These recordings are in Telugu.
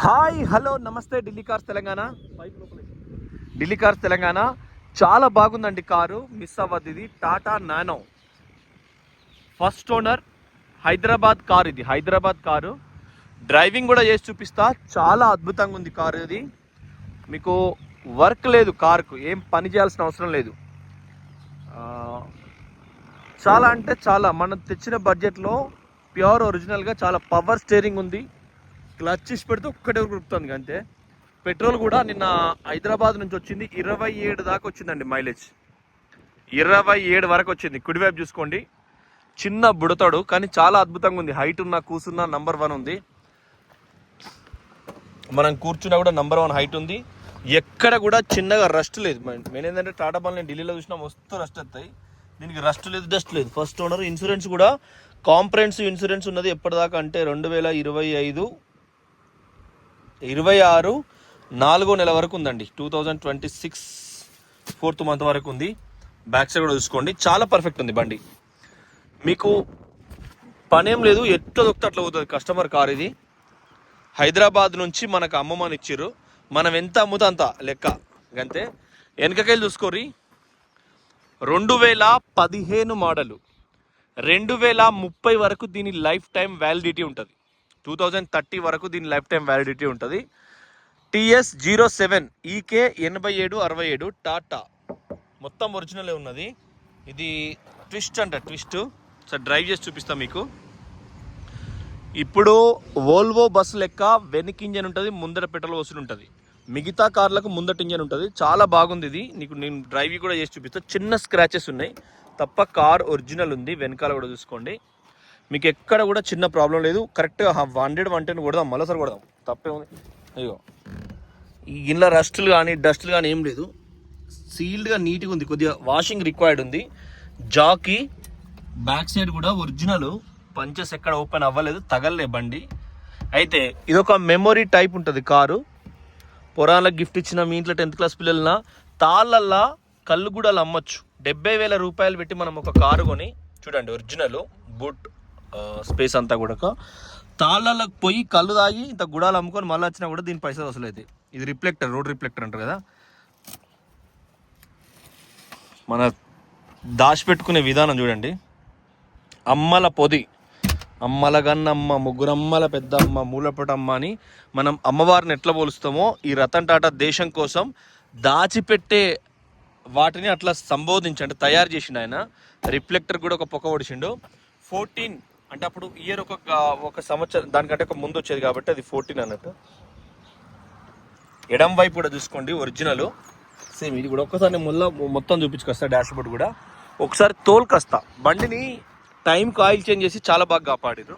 హాయ్ హలో నమస్తే ఢిల్లీ కార్స్ తెలంగాణ. ఢిల్లీ కార్స్ తెలంగాణ చాలా బాగుందండి. కారు మిస్ అవ్వద్దు. ఇది Tata nano first owner Hyderabad car. ఇది హైదరాబాద్ కారు. డ్రైవింగ్ కూడా చేసి చూపిస్తా. చాలా అద్భుతంగా ఉంది కారు. ఇది మీకు వర్క్ లేదు, కారుకు ఏం పని చేయాల్సిన అవసరం లేదు. చాలా అంటే చాలా మనం తెచ్చిన బడ్జెట్లో ప్యూర్ ఒరిజినల్గా చాలా పవర్ స్టీరింగ్ ఉంది. క్లచ్ ఇచ్చి పెడితే ఒక్కటే గుర్తుంది అంతే. పెట్రోల్ కూడా నిన్న హైదరాబాద్ నుంచి వచ్చింది 27 దాకా వచ్చిందండి మైలేజ్. 27 వరకు వచ్చింది. కుడివైపు చూసుకోండి, చిన్న బుడతాడు కానీ చాలా అద్భుతంగా ఉంది. హైట్ ఉన్న కూర్చున్న నంబర్ 1 ఉంది. మనం కూర్చున్నా కూడా నంబర్ 1 హైట్ ఉంది. ఎక్కడ కూడా చిన్నగా రస్ట్ లేదు. మెయిన్ ఏంటంటే టాటా బండ్లు నేను ఢిల్లీలో చూసినా మస్తు రస్ట్ వస్తాయి. దీనికి రస్ట్ లేదు, డస్ట్ లేదు. First owner. ఇన్సూరెన్స్ కూడా కాంప్రహెన్సివ్ ఇన్సూరెన్స్ ఉన్నది. ఎప్పటిదాకా అంటే 2025 26 4వ నెల వరకు ఉందండి. 2026 4th మంత్ వరకు ఉంది. బ్యాక్ సైడ్ కూడా చూసుకోండి, చాలా పర్ఫెక్ట్ ఉంది బండి. మీకు పనేం లేదు, ఎట్లా దొక్కితే అట్లా పోతుంది కస్టమర్ కార్. ఇది హైదరాబాద్ నుంచి మనకు అమ్మమని ఇచ్చిర్రు. మనం ఎంత అమ్ముతా అంత లెక్క అంతే. వెనకకెళ్ళి చూసుకోరి. 2015 మోడలు, 2030 వరకు దీని లైఫ్ టైం వ్యాలిడిటీ ఉంటుంది. 2030 వరకు దీని లైఫ్ టైం వ్యాలిడిటీ ఉంటుంది. TS 07 EK 8767 టాటా మొత్తం ఒరిజినలే ఉన్నది. ఇది ట్విస్ట్ అంట, ట్విస్ట్. సార్ డ్రైవ్ చేసి చూపిస్తాను మీకు. ఇప్పుడు వోల్వో బస్సు లెక్క వెనక్ ఇంజన్ ఉంటుంది, ముందర పెట్రోల్ వసూలు ఉంటుంది. మిగతా కార్లకు ముందట ఇంజన్ ఉంటుంది. చాలా బాగుంది ఇది. నీకు నేను డ్రైవ్ కూడా చేసి చూపిస్తాను. చిన్న స్క్రాచెస్ ఉన్నాయి తప్ప కార్ ఒరిజినల్ ఉంది. వెనకాల కూడా చూసుకోండి, మీకు ఎక్కడ కూడా చిన్న ప్రాబ్లం లేదు. కరెక్ట్గా 100 110 కొడదాం, మరోసారి కొడదాం, తప్పే ఉంది. అయ్యో, ఈ గిన్నెల రస్టులు కానీ డస్టులు కానీ ఏం లేదు. సీల్డ్గా నీట్గా ఉంది. కొద్దిగా వాషింగ్ రిక్వైర్డ్ ఉంది. జాకీ బ్యాక్ సైడ్ కూడా ఒరిజినల్. పంచెస్ ఎక్కడ ఓపెన్ అవ్వలేదు, తగలలే బండి. అయితే ఇదొక మెమొరీ టైప్ ఉంటుంది కారు. పురాణాలకు గిఫ్ట్ ఇచ్చిన, మీ ఇంట్లో 10th క్లాస్ పిల్లలన తాళ్ళల్లా కళ్ళు కూడా అమ్మొచ్చు. 70,000 రూపాయలు పెట్టి మనం ఒక కారు కొని చూడండి. ఒరిజినల్ బూట్ స్పేస్ అంతా కూడా తాళ్ళకు పోయి కళ్ళు తాగి ఇంత గుడాలు అమ్ముకొని మళ్ళీ వచ్చినా కూడా దీని పైసలు వసూలు అవుతాయి. ఇది రిఫ్లెక్టర్, రోడ్ రిఫ్లెక్టర్ అంటారు కదా. మన దాచిపెట్టుకునే విధానం చూడండి. అమ్మల పొది, అమ్మల గన్నమ్మ, ముగ్గురమ్మల పెద్దమ్మ, మూలపటమ్మ అని మనం అమ్మవారిని ఎట్లా పోలుస్తామో ఈ రతన్ టాటా దేశం కోసం దాచిపెట్టే వాటిని అట్లా సంబోధించండి, తయారు చేసిండు ఆయన. రిఫ్లెక్టర్ కూడా ఒక పొక్క పొడిచిండు. 14 అంటే అప్పుడు ఇయర్ ఒక సంవత్సరం దానికంటే ఒక ముందు వచ్చేది కాబట్టి అది 14 అన్నట్టు. ఎడం వైపు కూడా చూసుకోండి, ఒరిజినల్ సేమ్. ఇది కూడా ఒక్కసారి మొత్తం చూపించుకొస్తా. డాష్ బోర్డ్ కూడా ఒకసారి తోలుకొస్తా. బండిని టైంకి ఆయిల్ చేంజ్ చేసి చాలా బాగా కాపాడారు.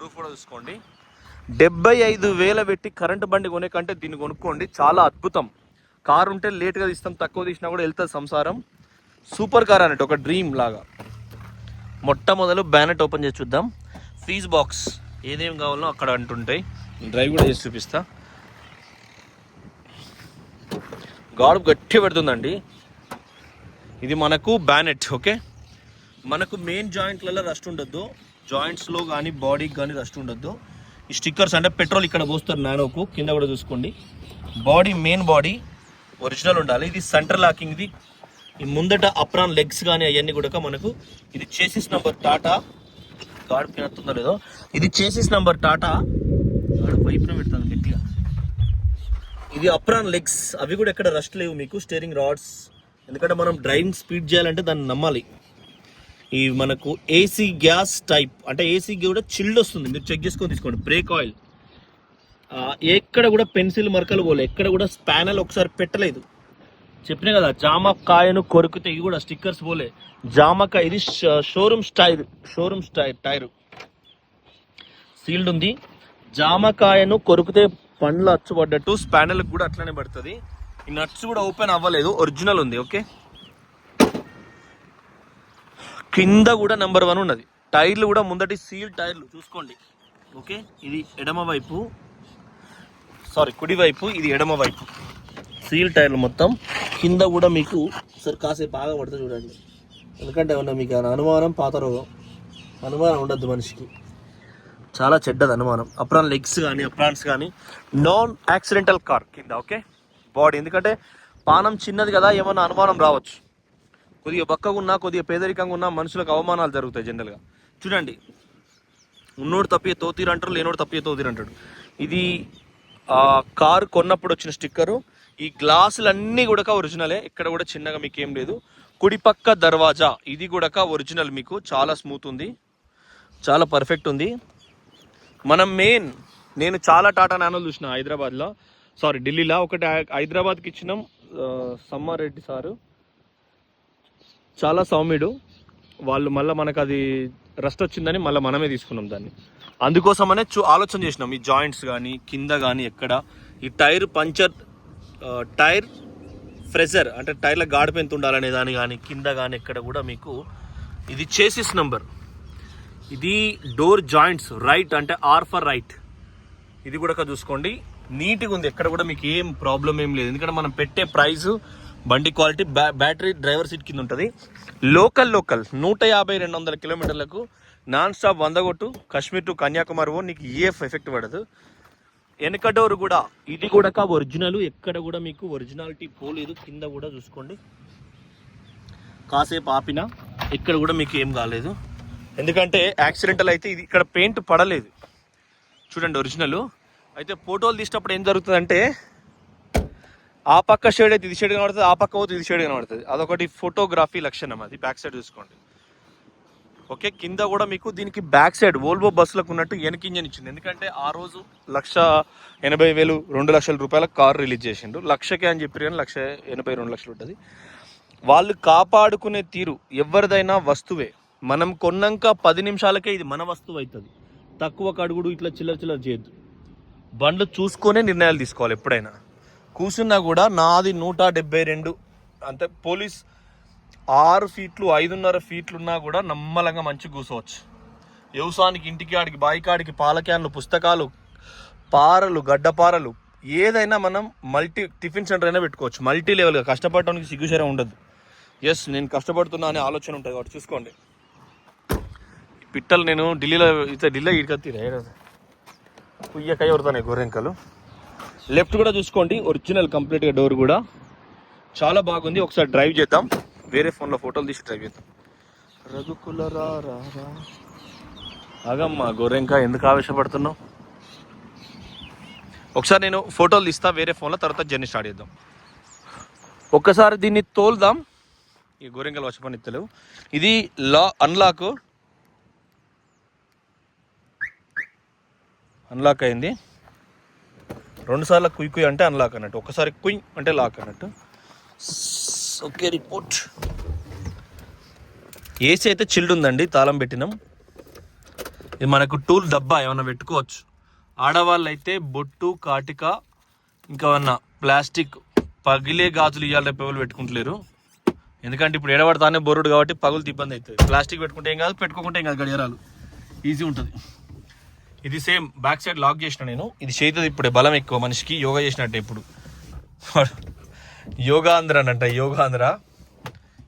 రూఫ్ కూడా చూసుకోండి. 75,000 పెట్టి కరెంటు బండి కొనే కంటే దీన్ని కొనుక్కోండి, చాలా అద్భుతం. కారు ఉంటే లేట్గా తీస్తాం, తక్కువ తీసినా కూడా వెళ్తుంది సంసారం. సూపర్ కార్ అన్నట్టు, ఒక డ్రీమ్ లాగా. మొట్టమొదలు బ్యానెట్ ఓపెన్ చేసి చూద్దాం. ఫీజ్ బాక్స్ ఏదేం కావాలో అక్కడ అంటుంటాయి. డ్రైవ్ కూడా చేసి చూపిస్తా. గాడు గట్టి పెడుతుందండి. ఇది మనకు బ్యానెట్. ఓకే, మనకు మెయిన్ జాయింట్లలో రస్ట్ ఉండొద్దు, జాయింట్స్లో కానీ బాడీకి కానీ రస్ట్ ఉండొద్దు. ఈ స్టిక్కర్స్ అంటే పెట్రోల్ ఇక్కడ పోస్తారు నానోకు. కింద కూడా చూసుకోండి. బాడీ, మెయిన్ బాడీ ఒరిజినల్ ఉండాలి. ఇది సెంటర్ లాకింగ్. ఇది ఈ ముందట అప్రాన్ లెగ్స్ కానీ అవన్నీ కూడా మనకు. ఇది చేసిస్ నంబర్ టాటా. గాడు పినత్తుందో లేదో. ఇది చేసిస్ నంబర్ టాటా. వైపున పెడతాను గట్టిగా. ఇది అప్రాన్ లెగ్స్, అవి కూడా ఎక్కడ రస్ట్ లేవు మీకు. స్టీరింగ్ రాడ్స్, ఎందుకంటే మనం డ్రైవింగ్ స్పీడ్ చేయాలంటే దాన్ని నమ్మాలి. ఈ మనకు ఏసీ గ్యాస్ టైప్, అంటే ఏసీ కూడా చిల్డ్ వస్తుంది. మీరు చెక్ చేసుకొని తీసుకోండి. బ్రేక్ ఆయిల్ ఎక్కడ కూడా పెన్సిల్ మరకలు పోలే, ఎక్కడ కూడా స్పానల్ ఒకసారి పెట్టలేదు. చెప్పినా కదా, జామకాయను కొరికితే ఇవి కూడా స్టిక్కర్స్ పోలే. జామకాయ ఇది షోరూమ్ టైర్ సీల్డ్ ఉంది. జామకాయను కొరికితే పండ్లు అచ్చుపడ్డట్టు స్పానల్కి కూడా అట్లనే పడుతుంది. ఈ నట్స్ కూడా ఓపెన్ అవ్వలేదు, ఒరిజినల్ ఉంది. ఓకే, కింద కూడా నెంబర్ 1 ఉన్నది. టైర్లు కూడా ముందటి సీల్ టైర్లు చూసుకోండి. ఓకే, ఇది ఎడమ వైపు, కుడి వైపు, ఇది ఎడమ వైపు. సీల్ టైర్లు మొత్తం. కింద కూడా మీకు సరే కాసేపు బాగా పడుతుంది చూడండి. ఎందుకంటే ఏమన్నా మీకు అనుమానం, పాత రోగం అనుమానం ఉండద్దు మనిషికి. చాలా చెడ్డది అనుమానం. అప్రాన్ లెగ్స్ కానీ అప్రాన్స్ కానీ నాన్ యాక్సిడెంటల్ కార్ కింద. ఓకే, బాడీ ఎందుకంటే పానం చిన్నది కదా, ఏమన్నా అనుమానం రావచ్చు. కొద్దిగా బక్కగా ఉన్నా, కొద్దిగా పేదరికంగా ఉన్నా మనుషులకు అవమానాలు జరుగుతాయి జనరల్గా. చూడండి, ఉన్నోడు తప్పియే తోతీరు అంటారు, లేనోడు తప్పియే తోతీరు అంటాడు. ఇది కారు కొన్నప్పుడు వచ్చిన స్టిక్కరు. ఈ గ్లాసులన్నీ కూడా ఒరిజినలే, ఇక్కడ కూడా చిన్నగా మీకు ఏం లేదు. కుడిపక్క దర్వాజా ఇది కూడా ఒరిజినల్, మీకు చాలా స్మూత్ ఉంది, చాలా పర్ఫెక్ట్ ఉంది. మనం నేను చాలా టాటా నానోలు చూసిన హైదరాబాద్లో, సారీ ఢిల్లీలో. ఒకటి హైదరాబాద్కి ఇచ్చినాం, సమ్మారెడ్డి సారు చాలా సౌమ్యుడు. వాళ్ళు మళ్ళీ మనకు అది రస్ట్ వచ్చిందని మళ్ళీ మనమే తీసుకున్నాం దాన్ని. అందుకోసమనే ఆలోచన చేసినాం. ఈ జాయింట్స్ కానీ కింద కానీ ఎక్కడ ఈ టైర్ పంచర్, టైర్ ఫ్రెజర్ అంటే టైర్ల గాడిప ఎంత ఉండాలనే దాని కానీ కింద కానీ ఎక్కడ కూడా మీకు ఇది చేసిస్ నంబర్. ఇది డోర్ జాయింట్స్ రైట్ అంటే ఆర్ ఫర్ రైట్, ఇది కూడా చూసుకోండి. నీట్గా ఉంది, ఎక్కడ కూడా మీకు ఏం ప్రాబ్లం ఏం లేదు. ఎందుకంటే మనం పెట్టే ప్రైస్, బండి క్వాలిటీ, బ్యాటరీ డ్రైవర్ సీట్ కింద ఉంటుంది. లోకల్ 150-200 కిలోమీటర్లకు నాన్ స్టాప్ 100 కొట్టు, కాశ్మీర్ టు కన్యాకుమారి నీకు ఏ ఎఫెక్ట్ పడదు. వెనక డోర్ కూడా ఇది కూడా ఒరిజినల్, ఎక్కడ కూడా మీకు ఒరిజినాలిటీ పోలేదు. కింద కూడా చూసుకోండి, కాసేపు ఆపినా ఇక్కడ కూడా మీకు ఏం కాలేదు. ఎందుకంటే యాక్సిడెంటల్ అయితే ఇది ఇక్కడ పెయింట్ పడలేదు. చూడండి ఒరిజినల్. అయితే ఫోటోలు తీసినప్పుడు ఏం జరుగుతుందంటే ఆ పక్క షేడ్ అయితే ఇది షేడ్ కనబడుతుంది, ఆ పక్క పోతే ఇది షేడ్ కనబడుతుంది. అదొకటి ఫోటోగ్రఫీ లక్షణం, అది బ్యాక్ సైడ్ చూసుకోండి. ఓకే, కింద కూడా మీకు దీనికి బ్యాక్ సైడ్ వోల్వో బస్సులకు ఉన్నట్టు వెనక ఇంజన్ ఇచ్చింది. ఎందుకంటే ఆ రోజు 1,80,000 2 లక్షల రూపాయల కార్ రిలీజ్ చేసిండు. 1,00,000 అని చెప్పారు కానీ 1,80,000 2 లక్షలు ఉంటుంది. వాళ్ళు కాపాడుకునే తీరు, ఎవరిదైనా వస్తువే మనం కొన్నాక 10 నిమిషాలకే ఇది మన వస్తువు అవుతుంది. తక్కువ కడుగుడు ఇట్లా చిల్లర చేయొద్దు. బండ్లు చూసుకొనే నిర్ణయాలు తీసుకోవాలి. ఎప్పుడైనా కూర్చున్నా కూడా నాది 172 అంటే పోలీస్ 6 ఫీట్లు 5.5 ఫీట్లు ఉన్నా కూడా నమ్మలంగా మంచి కూర్చోవచ్చు. వ్యవసాయానికి, ఇంటికి, ఆడికి, బాయికాడికి, పాల క్యాన్లు, పుస్తకాలు, పారలు, గడ్డపారలు, ఏదైనా మనం టిఫిన్ సెంటర్ అయినా పెట్టుకోవచ్చు. మల్టీ లెవెల్గా కష్టపడటానికి సిగ్గుశరం ఉండదు. ఎస్, నేను కష్టపడుతున్నా అనే ఆలోచన ఉంటుంది కాబట్టి చూసుకోండి. పిట్టలు నేను ఢిల్లీలో ఇటుకత్తిరా పుయ్యకాయ కొడతాను గొర్రెంకలు. లెఫ్ట్ కూడా చూసుకోండి, ఒరిజినల్ కంప్లీట్గా డోర్ కూడా చాలా బాగుంది. ఒకసారి డ్రైవ్ చేద్దాం, వేరే ఫోన్లో ఫోటోలు తీసి డ్రైవ్ చేద్దాం. రఘుకులరా ఆగమ్మా గొర్రెంక, ఎందుకు ఆవేశపడుతున్నావు? ఒకసారి నేను ఫోటోలు తీస్తా వేరే ఫోన్లో, తర్వాత జర్నీ స్టార్ట్ చేద్దాం. ఒక్కసారి దీన్ని తోలుదాం. ఈ గొర్రెంకలు వచ్చపని ఇస్తలేవు. ఇది అన్లాక్ అయింది. 2 సార్లు కుయ్ అంటే అన్లాక్ అన్నట్టు, ఒకసారి కుయ్ అంటే లాక్ అన్నట్టు. Okay, report. ఏసీ అయితే చిల్డ్ ఉందండి, తాళం పెట్టినాం. ఇది మనకు టూల్ డబ్బా ఏమన్నా పెట్టుకోవచ్చు. ఆడవాళ్ళు అయితే బొట్టు, కాటిక, ఇంకా ఏమన్నా ప్లాస్టిక్ పగిలే గాజులు ఇవ్వాలి, రేపు ఎవరు పెట్టుకుంటలేరు. ఎందుకంటే ఇప్పుడు ఎడబడతానే బొరుడు కాబట్టి పగులు ఇబ్బంది అవుతుంది. ప్లాస్టిక్ పెట్టుకుంటే ఏం కాదు, పెట్టుకోకుంటే ఏం కాదు, గడియారాలు ఈజీ ఉంటుంది. ఇది సేమ్ బ్యాక్ సైడ్ లాక్ చేసిన నేను. ఇది చేతుంది ఇప్పుడే, బలం ఎక్కువ మనిషికి, యోగా చేసినట్టే. ఇప్పుడు యోగాంధ్ర అంట, యోగాంధ్ర.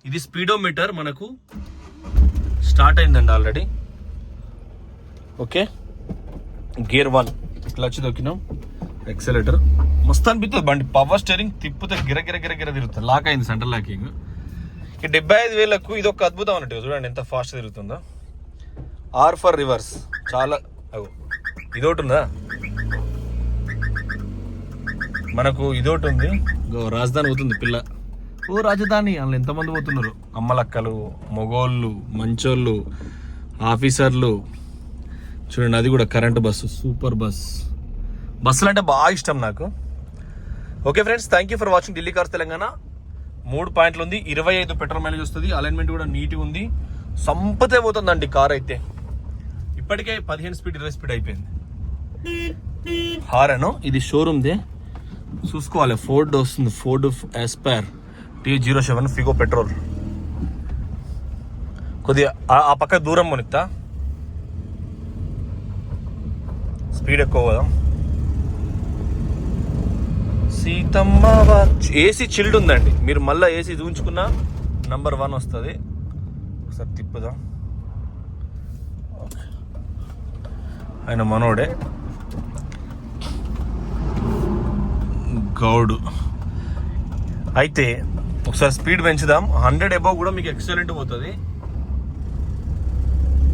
ఇది స్పీడోమీటర్ మనకు స్టార్ట్ అయిందండి ఆల్రెడీ. ఓకే, గేర్ 1 క్లచ్ దొక్కినాం, ఎక్సలేటర్ మస్తు అనిపిస్తుంది బండి. పవర్ స్టీరింగ్ తిప్పితే గిర తిరుగుతుంది. లాక్ అయింది, సెంటర్ లాకింగ్. ఈ 75,000కు ఇది ఒక అద్భుతం అన్నట్టు. చూడండి ఎంత ఫాస్ట్ తిరుగుతుందో. ఆర్ ఫర్ రివర్స్, చాలా ఇదొకటి ఉందా మనకు, ఇదొకటి ఉంది. రాజధాని పోతుంది పిల్ల, ఓ రాజధాని. అందులో ఎంతమంది పోతున్నారు, అమ్మలక్కలు, మొగోళ్ళు, మంచోళ్ళు, ఆఫీసర్లు. చూడండి అది కూడా కరెంట్ బస్సు, సూపర్ బస్సులు అంటే బాగా ఇష్టం నాకు. Okay friends, thank you for watching Delhi cars Telangana. 3 పాయింట్లు ఉంది, 25 పెట్రోల్ మైలేజ్ వస్తుంది. అలైన్మెంట్ కూడా నీట్గా ఉంది, సంపతే పోతుందండి కార్ అయితే. ఇప్పటికే 15 స్పీడ్ 20 స్పీడ్ అయిపోయింది. హారను ఇది షోరూమ్దే, చూసుకోవాలి. ఫోర్డ్ వస్తుంది, Ford Aspire T07 Figo petrol. కొద్దిగా ఆ పక్క దూరం కొనిస్తా, స్పీడ్ ఎక్కువ కదా. సీతమ్మ ఏసీ చిల్డ్ ఉందండి. మీరు మళ్ళీ ఏసీ చూపించుకున్నా నంబర్ 1 వస్తుంది. ఒకసారి తిప్పుదాం. ఆయన మనోడే గౌడు. అయితే ఒకసారి స్పీడ్ పెంచుదాం. 100 అబౌవ్ కూడా మీకు ఎక్సలెంట్ పోతుంది.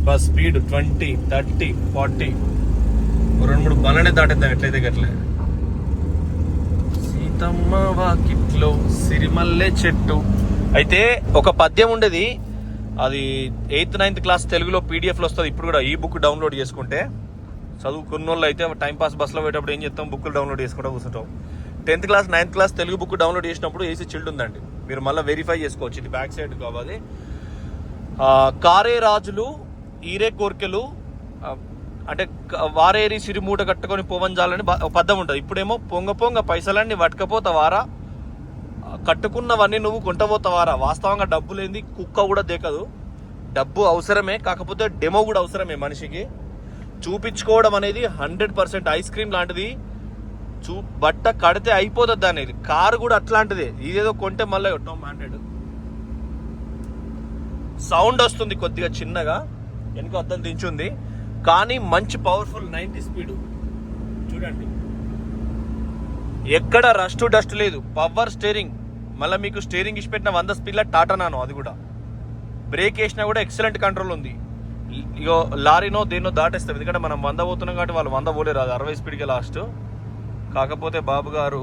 బస్ స్పీడ్ 20, 30, 40 2-3 బండ్లనే దాటేద్దాం ఎట్లయితే గట్లే. సీతమ్మ వాకిట్లో సిరిమల్లె చెట్టు. అయితే ఒక పద్యం ఉండేది, అది 8th, 9th క్లాస్ తెలుగులో పీడిఎఫ్లో వస్తుంది. ఇప్పుడు కూడా ఈ బుక్ డౌన్లోడ్ చేసుకుంటే చదువుకున్న వాళ్ళు అయితే టైంపాస్ బస్సులో పోయేటప్పుడు ఏం చేస్తాం, బుక్కులు డౌన్లోడ్ చేసుకుంటూ కూర్చుంటాం. 10th class 9th class Telugu book download చేసినప్పుడు ఏసీ చిల్డ్ ఉందండి, మీరు మళ్ళీ వెరిఫై చేసుకోవచ్చు. ఇది బ్యాక్ సైడ్ కావాలి. కారే రాజులు ఈరే కోర్కెలు అంటే వారేరి సిరిమూట కట్టుకొని పోవంజాలని పద్దం ఉంటుంది. ఇప్పుడేమో పొంగ పొంగ పైసలన్నీ వటకపోతావారా, కట్టుకున్నవన్నీ నువ్వు కొంటపోతావారా. వాస్తవంగా డబ్బు లేని కుక్క కూడా దేకదు. డబ్బు అవసరమే, కాకపోతే డెమో కూడా అవసరమే. మనిషికి చూపించుకోవడం అనేది 100% ఐస్ క్రీమ్ లాంటిది. బట్ట కడితే అయిపోతుంది అనేది. కారు కూడా అట్లాంటిదే. ఇదేదో కొంటే మళ్ళీ హండ్రెడ్ సౌండ్ వస్తుంది కొద్దిగా చిన్నగా, వెనుక అద్దం దించుంది, కానీ మంచి పవర్ఫుల్ 90 స్పీడ్ చూడండి. ఎక్కడ రస్ట్ డస్ట్ లేదు. Power steering. మళ్ళీ మీకు స్టీరింగ్ ఇచ్చి పెట్టిన 100 స్పీడ్ల టాటా నానో, అది కూడా బ్రేక్ వేసినా కూడా ఎక్సలెంట్ కంట్రోల్ ఉంది. ఇగో లారీనో దేన్నో దాటేస్తాం, ఎందుకంటే మనం 100 పోతున్నాం కాబట్టి వాళ్ళు 100 పోలేరు. అది 60 స్పీడ్కి లాస్ట్. కాకపోతే బాబు గారు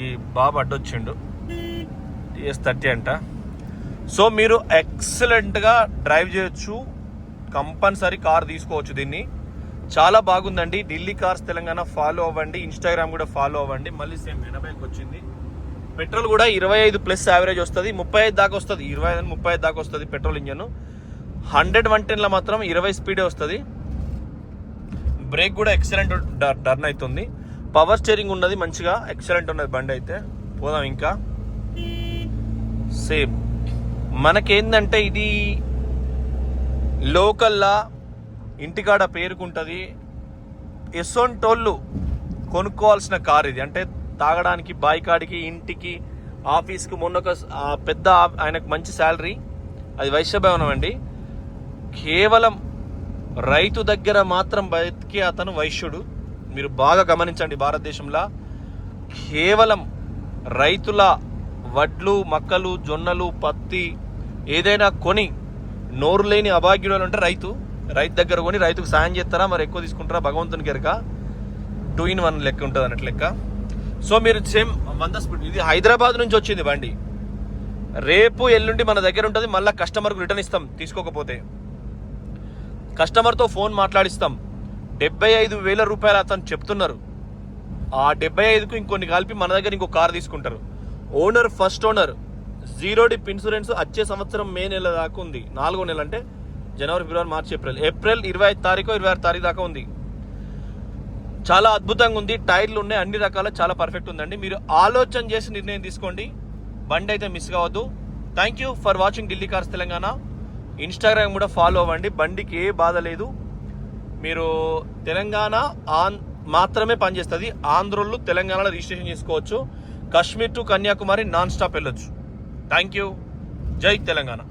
ఈ బాబు అడ్డొచ్చిండు, TS30 అంట. సో మీరు ఎక్సలెంట్గా డ్రైవ్ చేయొచ్చు. కంపల్సరీ కార్ తీసుకోవచ్చు. దీన్ని చాలా బాగుందండి. ఢిల్లీ కార్స్ తెలంగాణ ఫాలో అవ్వండి. ఇన్స్టాగ్రామ్ కూడా ఫాలో అవ్వండి. మళ్ళీ సేమ్ 80కి వచ్చింది. పెట్రోల్ కూడా 25+ యావరేజ్ వస్తుంది. 35 దాకా వస్తుంది. 25 35 దాకా వస్తుంది పెట్రోల్ ఇంజన్. 100 110లో మాత్రం 20 స్పీడే వస్తుంది. బ్రేక్ కూడా ఎక్సలెంట్ టర్న్ అవుతుంది. పవర్ స్టీరింగ్ ఉన్నది, మంచిగా ఎక్సలెంట్ ఉన్నది బండి అయితే. పోదాం ఇంకా. సేమ్ మనకేందంటే ఇది లోకల్లా ఇంటికాడ పేరుకుంటుంది. ఎసొంటోళ్ళు కొనుక్కోవాల్సిన కార్ ఇది. అంటే తాగడానికి, బాయికాడికి, ఇంటికి, ఆఫీస్కి. మొన్న ఒక పెద్ద ఆయనకు మంచి శాలరీ, అది వైశ్యభవనం అండి. కేవలం రైతు దగ్గర మాత్రం బతికే అతను వైశ్యుడు. మీరు బాగా గమనించండి. భారతదేశంలో కేవలం రైతుల వడ్లు, మక్కలు, జొన్నలు, పత్తి ఏదైనా కొని నోరు లేని అభాగ్యుడు అంటే రైతు దగ్గర కొని రైతుకు సాయం చేస్తారా, మరి ఎక్కువ తీసుకుంటారా, భగవంతునికి ఎరక. 2 in 1 లెక్క ఉంటుంది అన్నట్లు లెక్క. సో మీరు సేమ్ 100 స్పీడ్. ఇది హైదరాబాద్ నుంచి వచ్చింది బండి. రేపు ఎల్లుండి మన దగ్గర ఉంటుంది. మళ్ళీ కస్టమర్కు రిటర్న్ ఇస్తాం తీసుకోకపోతే. కస్టమర్తో ఫోన్ మాట్లాడిస్తాం. 75,000 రూపాయలు అతను చెప్తున్నారు. ఆ 75కు ఇంకొన్ని కలిపి మన దగ్గర ఇంకో కార్ తీసుకుంటారు. Owner, first owner, 0 DIP insurance వచ్చే సంవత్సరం మే నెల దాకా ఉంది. 4వ నెల అంటే జనవరి, ఫిబ్రవరి, మార్చి, ఏప్రిల్ 25 తారీఖు 26 తారీఖు దాకా ఉంది. చాలా అద్భుతంగా ఉంది. టైర్లు ఉన్నాయి, అన్ని రకాల చాలా పర్ఫెక్ట్ ఉందండి. మీరు ఆలోచన చేసి నిర్ణయం తీసుకోండి. బండి అయితే మిస్ కావద్దు. Thank you for watching Delhi cars Telangana. Instagram కూడా ఫాలో అవ్వండి. బండికి ఏ బాధ లేదు. మీరు తెలంగాణ మాత్రమే పనిచేస్తుంది. ఆంధ్రోళ్ళు తెలంగాణలో రిజిస్ట్రేషన్ చేసుకోవచ్చు. Kashmir to Kanyakumari non stop వెళ్ళొచ్చు. Thank you. జై తెలంగాణ.